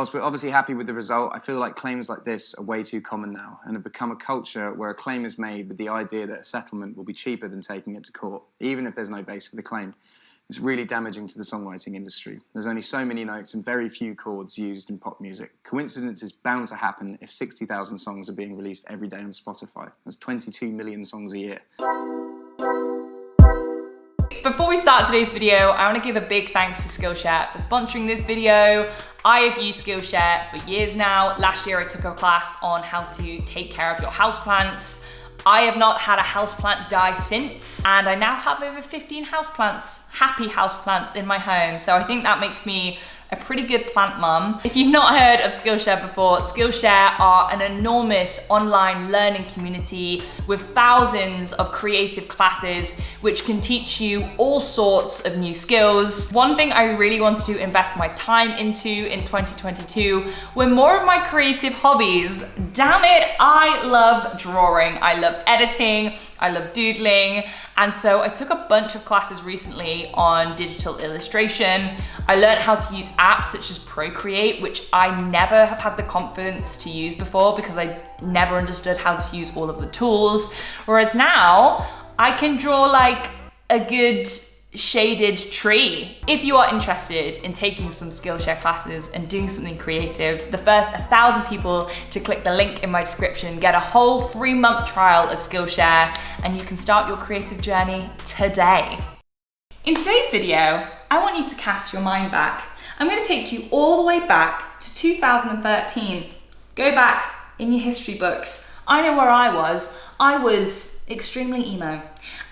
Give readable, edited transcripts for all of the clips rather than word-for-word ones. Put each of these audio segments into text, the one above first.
Whilst we're obviously happy with the result, I feel like claims like this are way too common now and have become a culture where a claim is made with the idea that a settlement will be cheaper than taking it to court, even if there's no base for the claim. It's really damaging to the songwriting industry. There's only so many notes and very few chords used in pop music. Coincidence is bound to happen if 60,000 songs are being released every day on Spotify. That's 22 million songs a year. Before we start today's video, I want to give a big thanks to Skillshare for sponsoring this video. I have used Skillshare for years now. Last year I took a class on how to take care of your houseplants. I have not had a houseplant die since, and I now have over 15 houseplants, happy houseplants in my home. So I think that makes me a pretty good plant mum. If you've not heard of Skillshare before, Skillshare are an enormous online learning community with thousands of creative classes which can teach you all sorts of new skills. One thing I really wanted to invest my time into in 2022 were more of my creative hobbies. Damn it, I love drawing, I love editing, I love doodling, and so I took a bunch of classes recently on digital illustration. I learned how to use apps such as Procreate, which I never have had the confidence to use before because I never understood how to use all of the tools. Whereas now, I can draw like a good shaded tree. If you are interested in taking some Skillshare classes and doing something creative, the first 1,000 people to click the link in my description get a whole 3-month trial of Skillshare, and you can start your creative journey today. In today's video, I want you to cast your mind back. I'm going to take you all the way back to 2013. Go back in your history books. I know where I was. I was extremely emo,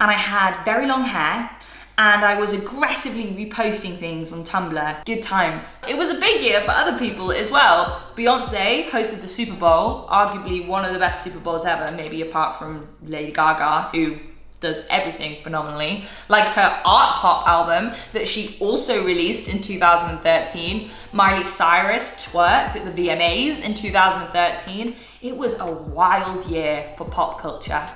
and I had very long hair, and I was aggressively reposting things on Tumblr. Good times. It was a big year for other people as well. Beyonce hosted the Super Bowl, arguably one of the best Super Bowls ever, maybe apart from Lady Gaga, who does everything phenomenally. Like her art pop album that she also released in 2013. Miley Cyrus twerked at the VMAs in 2013. It was a wild year for pop culture.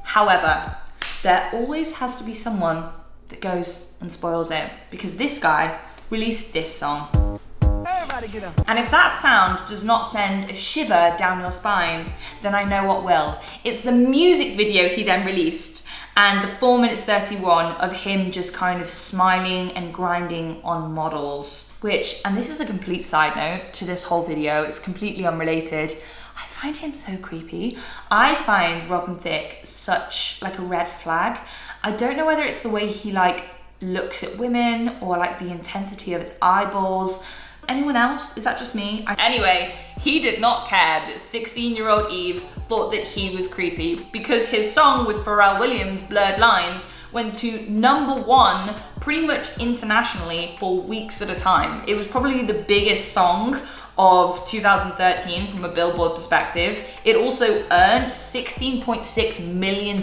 However, there always has to be someone that goes and spoils it, because this guy released this song. Everybody get up. And if that sound does not send a shiver down your spine, then I know what will. It's the music video he then released, and the 4 minutes 31 of him just kind of smiling and grinding on models, which, and this is a complete side note to this whole video, it's completely unrelated, I find him so creepy. I find Robin Thicke such like a red flag. I don't know whether it's the way he like looks at women or like the intensity of his eyeballs. Anyone else? Is that just me? Anyway, he did not care that 16-year-old Eve thought that he was creepy because his song with Pharrell Williams, Blurred Lines, went to #1 pretty much internationally for weeks at a time. It was probably the biggest song of 2013 from a Billboard perspective. It also earned $16.6 million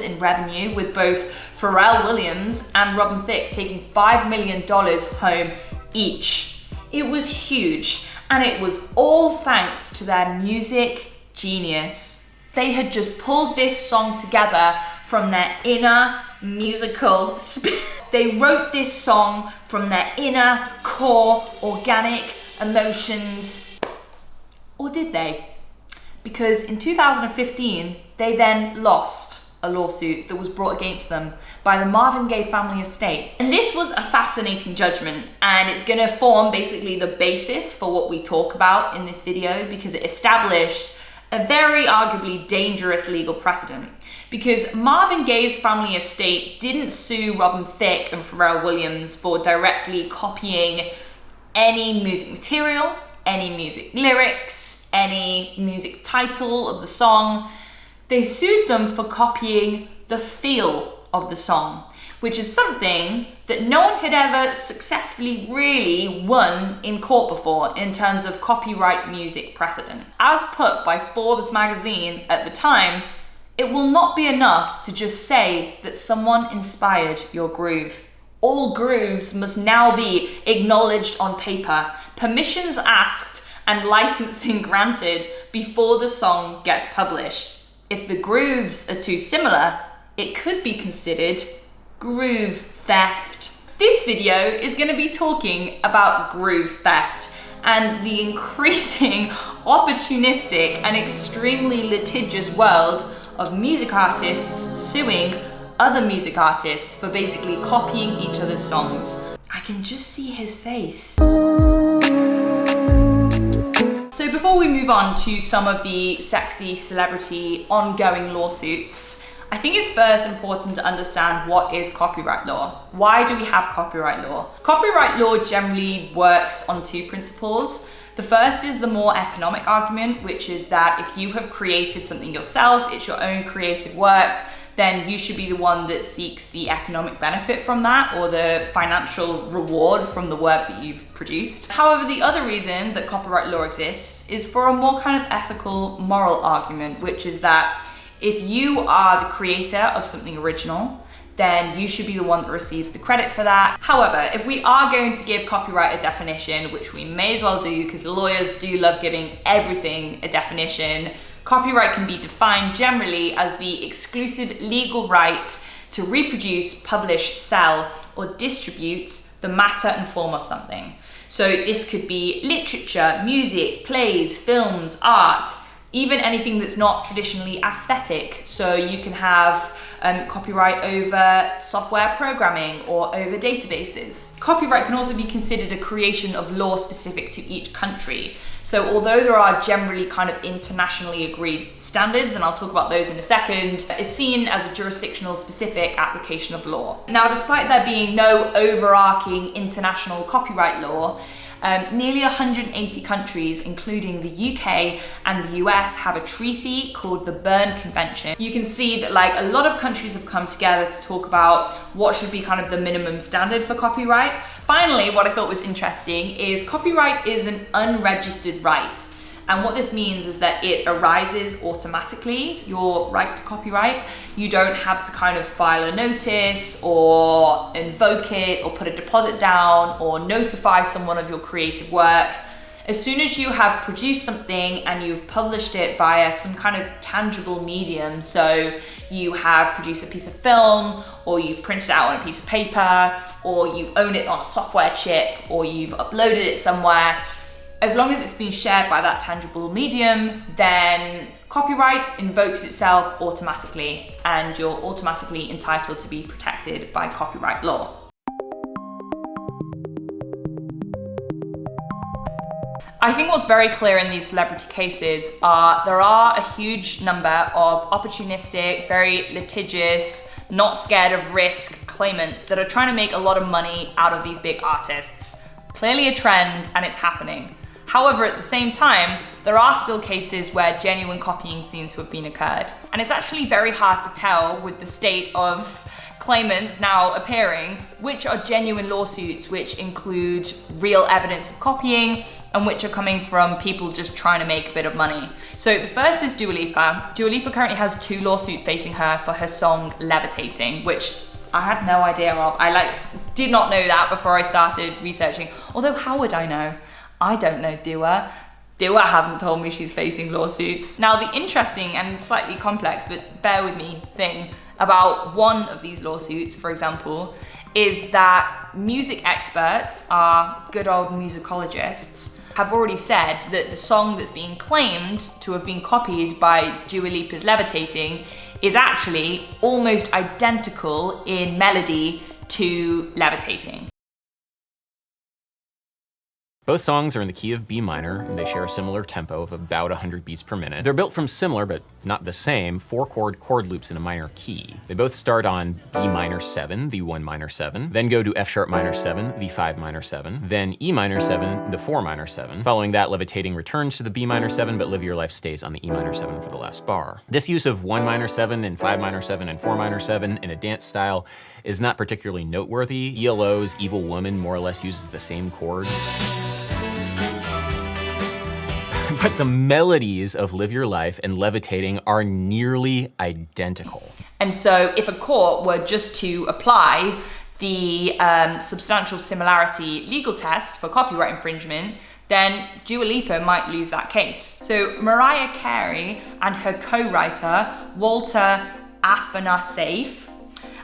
in revenue, with both Pharrell Williams and Robin Thicke taking $5 million home each. It was huge, and it was all thanks to their music genius. They had just pulled this song together from their inner musical spirit. They wrote this song from their inner core organic emotions. Or did they? Because in 2015, they then lost a lawsuit that was brought against them by the Marvin Gaye family estate. And this was a fascinating judgment, and it's gonna form basically the basis for what we talk about in this video, because it established a very arguably dangerous legal precedent. Because Marvin Gaye's family estate didn't sue Robin Thicke and Pharrell Williams for directly copying any music material, any music lyrics, any music title of the song. They sued them for copying the feel of the song, which is something that no one had ever successfully really won in court before in terms of copyright music precedent. As put by Forbes magazine at the time, it will not be enough to just say that someone inspired your groove. All grooves must now be acknowledged on paper, permissions asked, and licensing granted before the song gets published. If the grooves are too similar, it could be considered groove theft. This video is going to be talking about groove theft, and the increasing opportunistic and extremely litigious world of music artists suing other music artists for basically copying each other's songs. I can just see his face. So before we move on to some of the sexy celebrity ongoing lawsuits, I think it's first important to understand what is copyright law. Why do we have copyright law? Copyright law generally works on two principles. The first is the more economic argument, which is that if you have created something yourself, it's your own creative work, then you should be the one that seeks the economic benefit from that or the financial reward from the work that you've produced. However, the other reason that copyright law exists is for a more kind of ethical, moral argument, which is that if you are the creator of something original, then you should be the one that receives the credit for that. However, if we are going to give copyright a definition, which we may as well do because lawyers do love giving everything a definition, copyright can be defined generally as the exclusive legal right to reproduce, publish, sell, or distribute the matter and form of something. So this could be literature, music, plays, films, art, even anything that's not traditionally aesthetic. So you can have copyright over software programming or over databases. Copyright can also be considered a creation of law specific to each country. So although there are generally kind of internationally agreed standards, and I'll talk about those in a second, it's seen as a jurisdictional specific application of law. Now, despite there being no overarching international copyright law, nearly 180 countries, including the UK and the US, have a treaty called the Berne Convention. You can see that like a lot of countries have come together to talk about what should be kind of the minimum standard for copyright. Finally, what I thought was interesting is copyright is an unregistered right. And what this means is that it arises automatically, your right to copyright. You don't have to kind of file a notice or invoke it or put a deposit down or notify someone of your creative work. As soon as you have produced something and you've published it via some kind of tangible medium, so you have produced a piece of film, or you've printed it out on a piece of paper, or you own it on a software chip, or you've uploaded it somewhere, as long as it's been shared by that tangible medium, then copyright invokes itself automatically, and you're automatically entitled to be protected by copyright law. I think what's very clear in these celebrity cases are there are a huge number of opportunistic, very litigious, not scared of risk claimants that are trying to make a lot of money out of these big artists. Clearly a trend, and it's happening. However, at the same time, there are still cases where genuine copying seems to have been occurred. And it's actually very hard to tell with the state of claimants now appearing, which are genuine lawsuits, which include real evidence of copying, and which are coming from people just trying to make a bit of money. So the first is Dua Lipa. Dua Lipa currently has 2 lawsuits facing her for her song Levitating, which I had no idea of. I did not know that before I started researching. Although how would I know? I don't know Dua. Dua hasn't told me she's facing lawsuits. Now the interesting and slightly complex, but bear with me, thing about one of these lawsuits, for example, is that music experts, our good old musicologists, have already said that the song that's being claimed to have been copied by Dua Lipa's Levitating is actually almost identical in melody to Levitating. Both songs are in the key of B minor, and they share a similar tempo of about 100 beats per minute. They're built from similar, but not the same, 4-chord chord loops in a minor key. They both start on B minor 7, the 1 minor 7, then go to F sharp minor 7, the 5 minor 7, then E minor 7, the 4 minor 7. Following that, Levitating returns to the B minor 7, but Live Your Life stays on the E minor 7 for the last bar. This use of 1 minor 7 and 5 minor 7 and 4 minor 7 in a dance style is not particularly noteworthy. ELO's Evil Woman more or less uses the same chords. But the melodies of Live Your Life and Levitating are nearly identical. And so if a court were just to apply the substantial similarity legal test for copyright infringement, then Dua Lipa might lose that case. So Mariah Carey and her co-writer, Walter Afanasieff,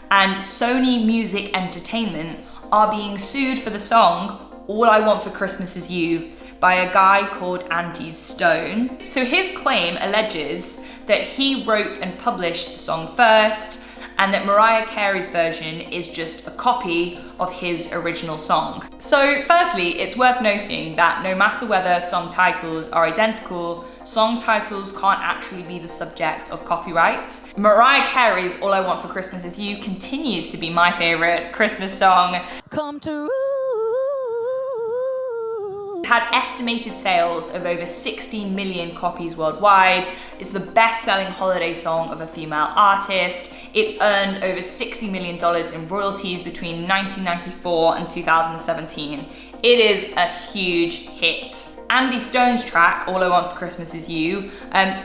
and Sony Music Entertainment are being sued for the song All I Want for Christmas Is You by a guy called Andy Stone. So his claim alleges that he wrote and published the song first, and that Mariah Carey's version is just a copy of his original song. So firstly, it's worth noting that no matter whether song titles are identical, song titles can't actually be the subject of copyright. Mariah Carey's All I Want for Christmas Is You continues to be my favorite Christmas song. Come to Had estimated sales of over 16 million copies worldwide. It's the best-selling holiday song of a female artist. It's earned over $60 million in royalties between 1994 and 2017. It is a huge hit. Andy Stone's track, All I Want for Christmas Is You,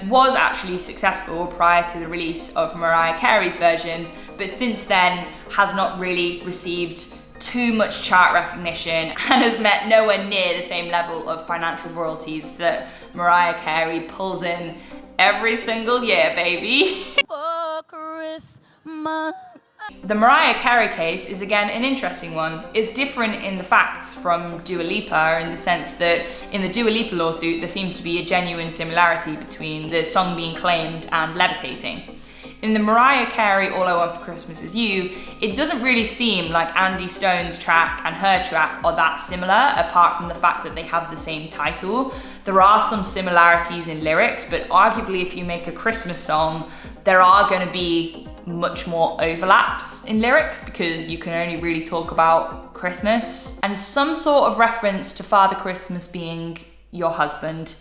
was actually successful prior to the release of Mariah Carey's version, but since then has not really received too much chart recognition and has met nowhere near the same level of financial royalties that Mariah Carey pulls in every single year, baby. for Christmas. The Mariah Carey case is again an interesting one. It's different in the facts from Dua Lipa in the sense that in the Dua Lipa lawsuit there seems to be a genuine similarity between the song being claimed and Levitating. In the Mariah Carey All I Want for Christmas Is You, it doesn't really seem like Andy Stone's track and her track are that similar, apart from the fact that they have the same title. There are some similarities in lyrics, but arguably if you make a Christmas song, there are going to be much more overlaps in lyrics because you can only really talk about Christmas and some sort of reference to Father Christmas being your husband.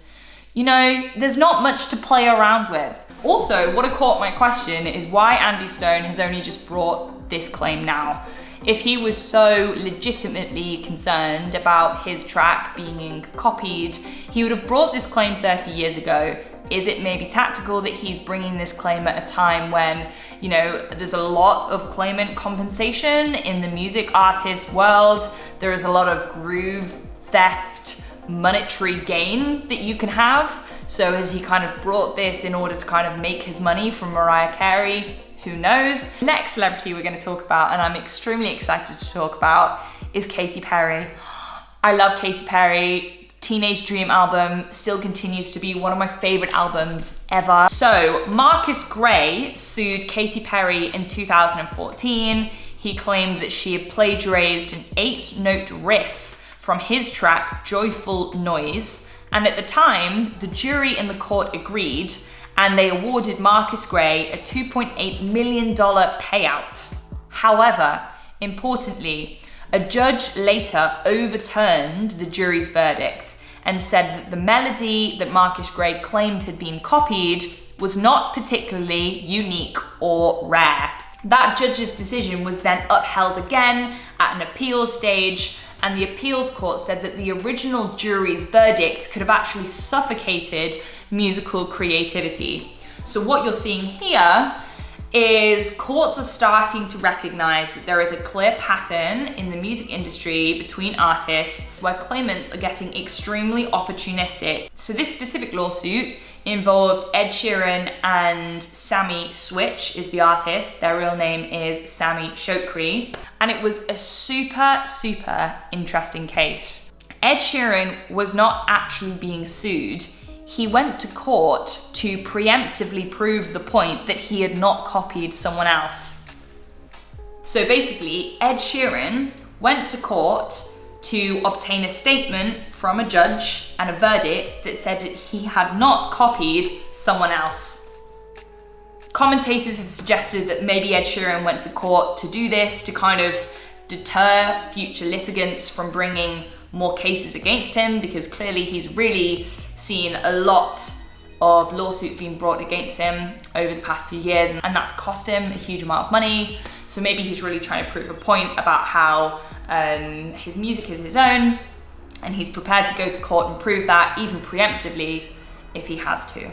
You know, there's not much to play around with. Also, what caught my question is why Andy Stone has only just brought this claim now. If he was so legitimately concerned about his track being copied, he would have brought this claim 30 years ago. Is it maybe tactical that he's bringing this claim at a time when, you know, there's a lot of claimant compensation in the music artist world? There is a lot of groove theft, monetary gain that you can have. So has he kind of brought this in order to kind of make his money from Mariah Carey? Who knows? The next celebrity we're going to talk about, and I'm extremely excited to talk about, is Katy Perry. I love Katy Perry. Teenage Dream album still continues to be one of my favorite albums ever. So Marcus Gray sued Katy Perry in 2014. He claimed that she had plagiarized an 8-note riff from his track Joyful Noise, and at the time the jury in the court agreed and they awarded Marcus Gray a $2.8 million payout. However, importantly, a judge later overturned the jury's verdict and said that the melody that Marcus Gray claimed had been copied was not particularly unique or rare. That judge's decision was then upheld again at an appeals stage, and the appeals court said that the original jury's verdict could have actually suffocated musical creativity. So what you're seeing here is courts are starting to recognize that there is a clear pattern in the music industry between artists where claimants are getting extremely opportunistic. So this specific lawsuit involved Ed Sheeran and Sami Switch is the artist. Their real name is Sami Chokri. And it was a super interesting case. Ed Sheeran was not actually being sued. He went to court to preemptively prove the point that he had not copied someone else. So basically, Ed Sheeran went to court to obtain a statement from a judge and a verdict that said that he had not copied someone else. Commentators have suggested that maybe Ed Sheeran went to court to do this to kind of deter future litigants from bringing more cases against him, because clearly he's really seen a lot of lawsuits being brought against him over the past few years, and that's cost him a huge amount of money. So maybe he's really trying to prove a point about how his music is his own, and he's prepared to go to court and prove that, even preemptively, if he has to.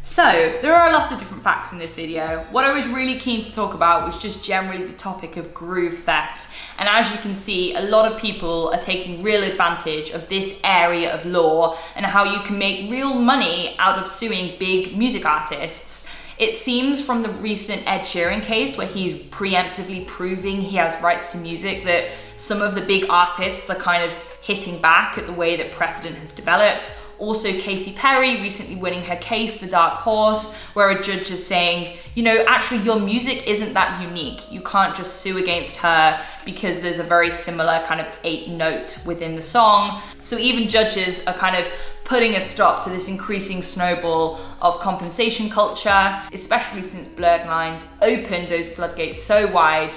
So, there are lots of different facts in this video. What I was really keen to talk about was just generally the topic of groove theft. And as you can see, a lot of people are taking real advantage of this area of law and how you can make real money out of suing big music artists. It seems from the recent Ed Sheeran case, where he's preemptively proving he has rights to music, that some of the big artists are kind of hitting back at the way that precedent has developed. Also, Katy Perry recently winning her case for Dark Horse, where a judge is saying, you know, actually your music isn't that unique. You can't just sue against her because there's a very similar kind of 8 notes within the song. So even judges are kind of putting a stop to this increasing snowball of compensation culture, especially since Blurred Lines opened those floodgates so wide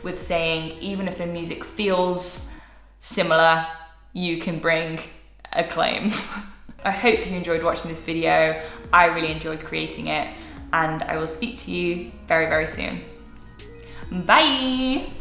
with saying, even if the music feels similar, you can bring a claim. I hope you enjoyed watching this video. I really enjoyed creating it, and I will speak to you very, very soon. Bye.